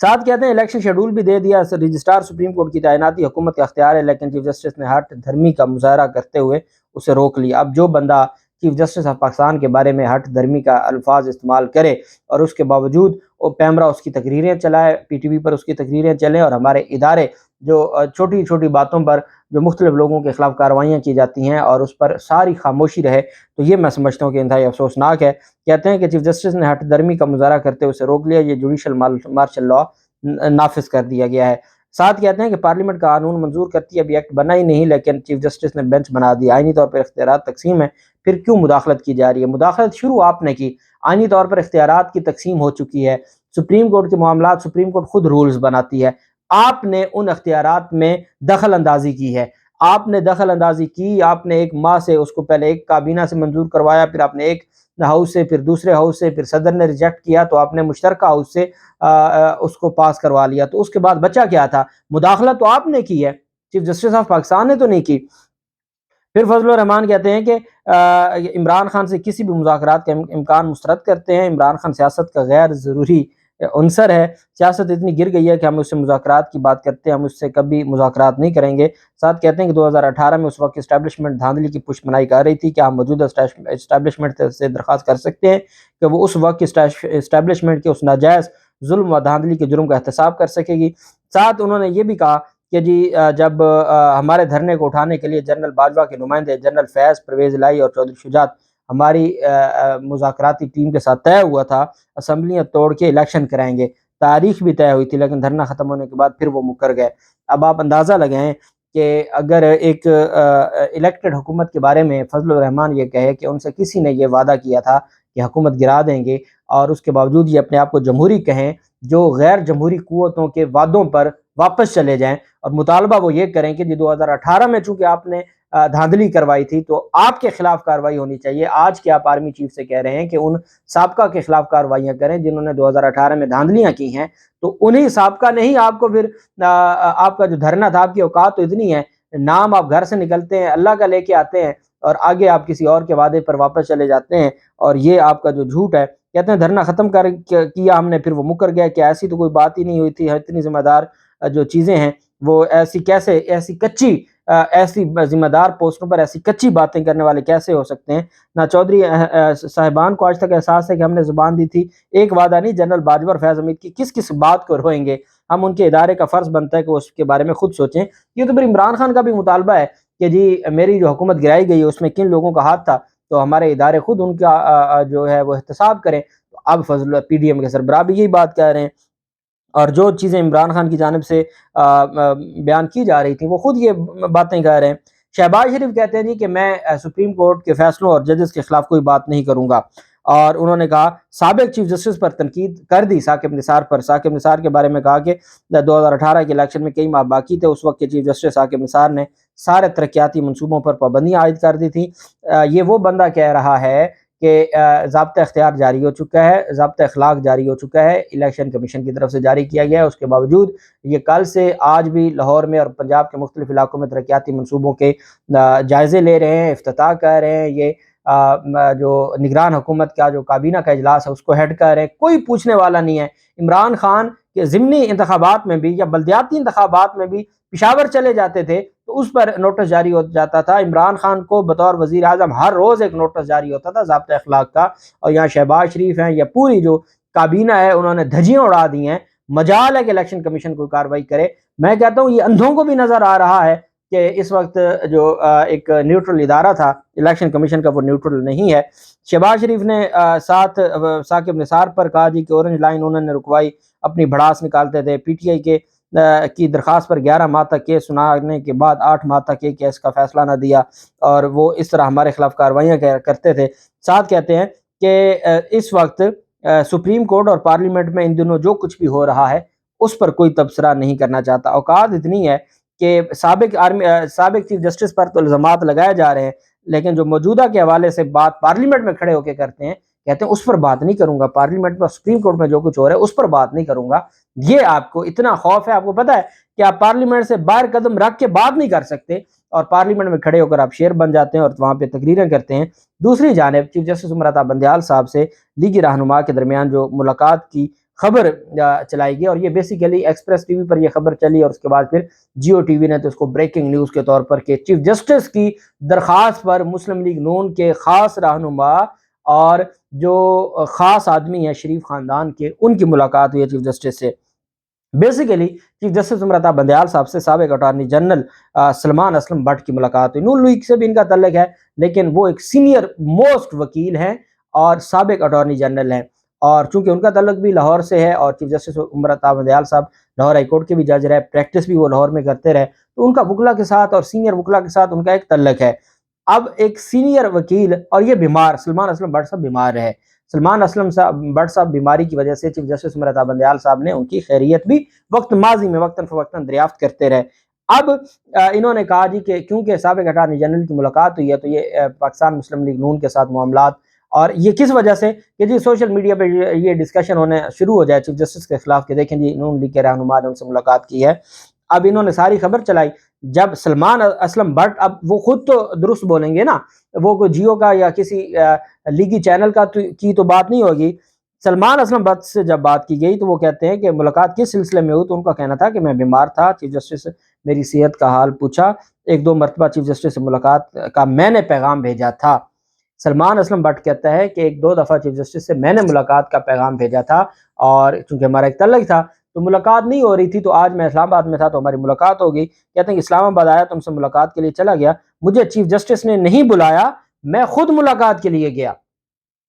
ساتھ کہتے ہیں الیکشن شیڈول بھی دے دیا، رجسٹرار سپریم کورٹ کی تعیناتی حکومت کا اختیار ہے، لیکن چیف جسٹس نے ہٹ دھرمی کا مظاہرہ کرتے ہوئے اسے روک لیا۔ اب جو بندہ چیف جسٹس آف پاکستان کے بارے میں ہٹ دھرمی کا الفاظ استعمال کرے اور اس کے باوجود وہ پیمرا اس کی تقریریں چلائے، پی ٹی وی پر اس کی تقریریں چلیں، اور ہمارے ادارے جو چھوٹی چھوٹی باتوں پر جو مختلف لوگوں کے خلاف کارروائیاں کی جاتی ہیں اور اس پر ساری خاموشی رہے، تو یہ میں سمجھتا ہوں کہ انتہائی افسوسناک ہے۔ کہتے ہیں کہ چیف جسٹس نے ہٹ درمی کا مظاہرہ کرتے ہوئے اسے روک لیا، یہ جوڈیشل مارشل لاء نافذ کر دیا گیا ہے۔ ساتھ کہتے ہیں کہ پارلیمنٹ کا قانون منظور کرتی ہے، ابھی ایکٹ بنا ہی نہیں، لیکن چیف جسٹس نے بینچ بنا دیا، آئینی طور پر اختیارات تقسیم ہے، پھر کیوں مداخلت کی جا رہی ہے؟ مداخلت شروع آپ نے کی، آئینی طور پر اختیارات کی تقسیم ہو چکی ہے، سپریم کورٹ کے معاملات سپریم کورٹ خود رولز بناتی ہے، آپ نے ان اختیارات میں دخل اندازی کی ہے، آپ نے دخل اندازی کی، آپ نے ایک ماہ سے اس کو پہلے ایک کابینہ سے منظور کروایا، پھر آپ نے ایک ہاؤس سے، پھر دوسرے ہاؤس سے، پھر صدر نے ریجیکٹ کیا تو آپ نے مشترکہ ہاؤس سے اس کو پاس کروا لیا، تو اس کے بعد بچا کیا تھا؟ مداخلت تو آپ نے کی ہے، چیف جسٹس آف پاکستان نے تو نہیں کی۔ پھر فضل الرحمان کہتے ہیں کہ عمران خان سے کسی بھی مذاکرات کا امکان مسترد کرتے ہیں، عمران خان سیاست کا غیر ضروری عنصر ہے، سیاست اتنی گر گئی ہے کہ ہم اس سے مذاکرات کی بات کرتے ہیں، ہم اس سے کبھی مذاکرات نہیں کریں گے۔ ساتھ کہتے ہیں کہ 2018 میں اس وقت اسٹیبلشمنٹ دھاندلی کی پشت منائی کر رہی تھی کہ ہم موجودہ اسٹیبلشمنٹ سے درخواست کر سکتے ہیں کہ وہ اس وقت اسٹیبلشمنٹ کے اس ناجائز ظلم و دھاندلی کے جرم کا احتساب کر سکے گی۔ ساتھ انہوں نے یہ بھی کہا کہ جی جب ہمارے دھرنے کو اٹھانے کے لیے جنرل باجوہ کے نمائندے جنرل فیض، پرویز الہی اور چودھری شجاعت ہماری مذاکراتی ٹیم کے ساتھ طے ہوا تھا اسمبلیاں توڑ کے الیکشن کرائیں گے، تاریخ بھی طے ہوئی تھی، لیکن دھرنا ختم ہونے کے بعد پھر وہ مکر گئے۔ اب آپ اندازہ لگائیں کہ اگر ایک الیکٹڈ حکومت کے بارے میں فضل الرحمان یہ کہے کہ ان سے کسی نے یہ وعدہ کیا تھا کہ حکومت گرا دیں گے، اور اس کے باوجود یہ اپنے آپ کو جمہوری کہیں، جو غیر جمہوری قوتوں کے وعدوں پر واپس چلے جائیں اور مطالبہ وہ یہ کریں کہ 2018 میں چونکہ آپ نے دھاندلی کروائی تھی تو آپ کے خلاف کارروائی ہونی چاہیے، آج کے آپ آرمی چیف سے کہہ رہے ہیں کہ ان سابقہ کے خلاف کارروائیاں کریں جنہوں نے 2018 میں دھاندلیاں کی ہیں، تو انہی سابقہ نہیں آپ کو پھر آپ کا جو دھرنا تھا، آپ کی اوقات تو اتنی ہے، نام آپ گھر سے نکلتے ہیں اللہ کا لے کے آتے ہیں اور آگے آپ کسی اور کے وعدے پر واپس چلے جاتے ہیں، اور یہ آپ کا جو جھوٹ ہے، کہتے ہیں دھرنا ختم کیا ہم نے، پھر وہ مکر گیا کہ ایسی تو کوئی بات ہی نہیں ہوئی تھی، اتنی ذمہ دار جو چیزیں ہیں وہ ایسی کچی ایسی ذمہ دار پوسٹوں پر ایسی کچی باتیں کرنے والے کیسے ہو سکتے ہیں؟ نہ چودھری صاحبان کو آج تک احساس ہے کہ ہم نے زبان دی تھی، ایک وعدہ نہیں، جنرل باجوہ اور فیض حمید کی کس کس بات کو روئیں گے؟ ہم ان کے ادارے کا فرض بنتا ہے کہ وہ اس کے بارے میں خود سوچیں۔ یہ تو پھر عمران خان کا بھی مطالبہ ہے کہ جی میری جو حکومت گرائی گئی ہے اس میں کن لوگوں کا ہاتھ تھا، تو ہمارے ادارے خود ان کا جو ہے وہ احتساب کریں۔ اب فضل پی ڈی ایم کے سربراہ بھی یہی بات کہہ رہے ہیں، اور جو چیزیں عمران خان کی جانب سے بیان کی جا رہی تھیں وہ خود یہ باتیں کہہ رہے ہیں۔ شہباز شریف کہتے ہیں جی کہ میں سپریم کورٹ کے فیصلوں اور ججز کے خلاف کوئی بات نہیں کروں گا، اور انہوں نے کہا سابق چیف جسٹس پر تنقید کر دی ثاقب نثار پر، ثاقب نثار کے بارے میں کہا کہ 2018 کے الیکشن میں کئی ماہ باقی تھے، اس وقت کے چیف جسٹس ثاقب نثار نے سارے ترقیاتی منصوبوں پر پابندیاں عائد کر دی تھیں۔ یہ وہ بندہ کہہ رہا ہے کہ ضابطہ اختیار جاری ہو چکا ہے، ضابطہ اخلاق جاری ہو چکا ہے، الیکشن کمیشن کی طرف سے جاری کیا گیا ہے، اس کے باوجود یہ کل سے آج بھی لاہور میں اور پنجاب کے مختلف علاقوں میں ترقیاتی منصوبوں کے جائزے لے رہے ہیں، افتتاح کر رہے ہیں، یہ جو نگران حکومت کا جو کابینہ کا اجلاس ہے اس کو ہیڈ کر رہے ہیں، کوئی پوچھنے والا نہیں ہے۔ عمران خان کے ضمنی انتخابات میں بھی یا بلدیاتی انتخابات میں بھی پشاور چلے جاتے تھے تو اس پر نوٹس جاری ہو جاتا تھا، عمران خان کو بطور وزیر اعظم ہر روز ایک نوٹس جاری ہوتا تھا ضابطہ اخلاق کا، اور یہاں شہباز شریف ہیں یا پوری جو کابینہ ہے انہوں نے دھجیاں اڑا دی ہیں، مجال ہے کہ الیکشن کمیشن کوئی کارروائی کرے۔ میں کہتا ہوں یہ اندھوں کو بھی نظر آ رہا ہے کہ اس وقت جو ایک نیوٹرل ادارہ تھا الیکشن کمیشن کا وہ نیوٹرل نہیں ہے۔ شہباز شریف نے ساتھ ثاقب نثار پر کہا جی کہ اورنج لائن انہوں نے رکوائی، اپنی بھڑاس نکالتے تھے، پی ٹی آئی کی درخواست پر 11 ماہ تک کیس سنانے کے بعد 8 ماہ تک ایک کیس کا فیصلہ نہ دیا، اور وہ اس طرح ہمارے خلاف کارروائیاں کرتے تھے۔ ساتھ کہتے ہیں کہ اس وقت سپریم کورٹ اور پارلیمنٹ میں ان دنوں جو کچھ بھی ہو رہا ہے اس پر کوئی تبصرہ نہیں کرنا چاہتا، اوقات اتنی ہے کہ سابق چیف جسٹس پر تو الزامات لگائے جا رہے ہیں، لیکن جو موجودہ کے حوالے سے بات پارلیمنٹ میں کھڑے ہو کے کرتے ہیں، کہتے ہیں اس پر بات نہیں کروں گا، پارلیمنٹ میں سپریم کورٹ میں جو کچھ ہو رہا ہے اس پر بات نہیں کروں گا۔ یہ آپ کو اتنا خوف ہے، آپ کو پتہ ہے کہ آپ پارلیمنٹ سے باہر قدم رکھ کے بات نہیں کر سکتے، اور پارلیمنٹ میں کھڑے ہو کر آپ شیر بن جاتے ہیں اور وہاں پہ تقریریں کرتے ہیں۔ دوسری جانب چیف جسٹس عمر عطا بندیال صاحب سے لیگی رہنما کے درمیان جو ملاقات کی خبر چلائی گئی، اور یہ بیسیکلی ایکسپریس ٹی وی پر یہ خبر چلی، اور اس کے بعد پھر جیو ٹی وی نے تو اس کو بریکنگ نیوز کے طور پر کہ چیف جسٹس کی درخواست پر مسلم لیگ نون کے خاص رہنما اور جو خاص آدمی ہیں شریف خاندان کے، ان کی ملاقات ہوئی ہے چیف جسٹس سے۔ بیسیکلی چیف جسٹس عمرتا بندیال صاحب سے سابق attorney general Salman Aslam but کی ملاقات ہوئی۔ نون لیگ سے بھی ان کا تعلق ہے، لیکن وہ ایک سینئر موسٹ وکیل ہیں اور سابق اٹارنی جنرل ہیں، اور چونکہ ان کا تعلق بھی لاہور سے ہے اور چیف جسٹس عمرتا بندیال صاحب لاہور ہائی کورٹ کے بھی جج رہے، پریکٹس بھی وہ لاہور میں کرتے رہے، تو ان کا وکلا کے ساتھ اور سینئر وکلا کے ساتھ ان کا ایک تعلق ہے۔ اب ایک سینئر وکیل، اور یہ بیمار سلمان اسلم بٹ صاحب بیمار رہے، سلمان اسلم بٹ صاحب بیماری کی وجہ سے چیف جسٹس عمرتا بندیال صاحب نے ان کی خیریت بھی وقت ماضی میں وقتاً فوقتاً دریافت کرتے رہے۔ اب انہوں نے کہا جی کہ کیونکہ سابق اٹارنی جنرل کی ملاقات ہوئی ہے تو یہ پاکستان مسلم لیگ نون کے ساتھ معاملات، اور یہ کس وجہ سے کہ جی سوشل میڈیا پہ یہ ڈسکشن ہونے شروع ہو جائے چیف جسٹس کے خلاف کہ دیکھیں جی نون لیگ کے رہنما نے ان سے ملاقات کی ہے۔ اب انہوں نے ساری خبر چلائی، جب سلمان اسلم بٹ، اب وہ خود تو درست بولیں گے نا، وہ کوئی جیو کا یا کسی لیگی چینل کا کی تو بات نہیں ہوگی۔ سلمان اسلم بٹ سے جب بات کی گئی تو وہ کہتے ہیں کہ ملاقات کس سلسلے میں ہوئی، تو ان کا کہنا تھا کہ میں بیمار تھا، چیف جسٹس میری صحت کا حال پوچھا، ایک دو مرتبہ چیف جسٹس سے ملاقات کا میں نے پیغام بھیجا تھا۔ سلمان اسلم بٹ کہتا ہے کہ ایک دو دفعہ چیف جسٹس سے میں نے ملاقات کا پیغام بھیجا تھا، اور چونکہ ہمارا ایک تعلق تھا تو ملاقات نہیں ہو رہی تھی، تو آج میں اسلام آباد میں تھا تو ہماری ملاقات ہو گئی۔ کہتے ہیں کہ اسلام آباد آیا تو ان سے ملاقات کے لیے چلا گیا، مجھے چیف جسٹس نے نہیں بلایا، میں خود ملاقات کے لیے گیا۔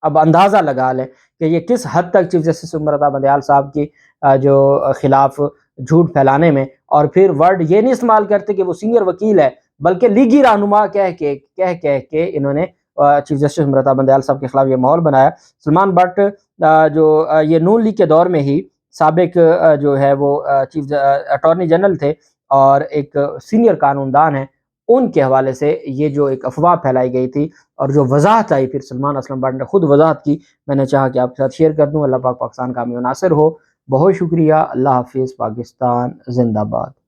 اب اندازہ لگا لیں کہ یہ کس حد تک چیف جسٹس عمرتا بندیال صاحب کی جو خلاف جھوٹ پھیلانے میں، اور پھر ورڈ یہ نہیں استعمال کرتے کہ وہ سینئر وکیل ہے، بلکہ لیگی رہنما کہہ کے انہوں نے چیف جسٹس عمرتا بندیال صاحب کے خلاف یہ ماحول بنایا۔ سلمان بٹ جو یہ نون لیگ کے دور میں ہی سابق جو ہے وہ چیف اٹارنی جنرل تھے اور ایک سینئر قانون دان ہیں، ان کے حوالے سے یہ جو ایک افواہ پھیلائی گئی تھی اور جو وضاحت آئی، پھر سلمان اسلم بٹ نے خود وضاحت کی، میں نے چاہا کہ آپ کے ساتھ شیئر کر دوں۔ اللہ پاک پاکستان کامیاب و ناصر ہو۔ بہت شکریہ، اللہ حافظ، پاکستان زندہ باد۔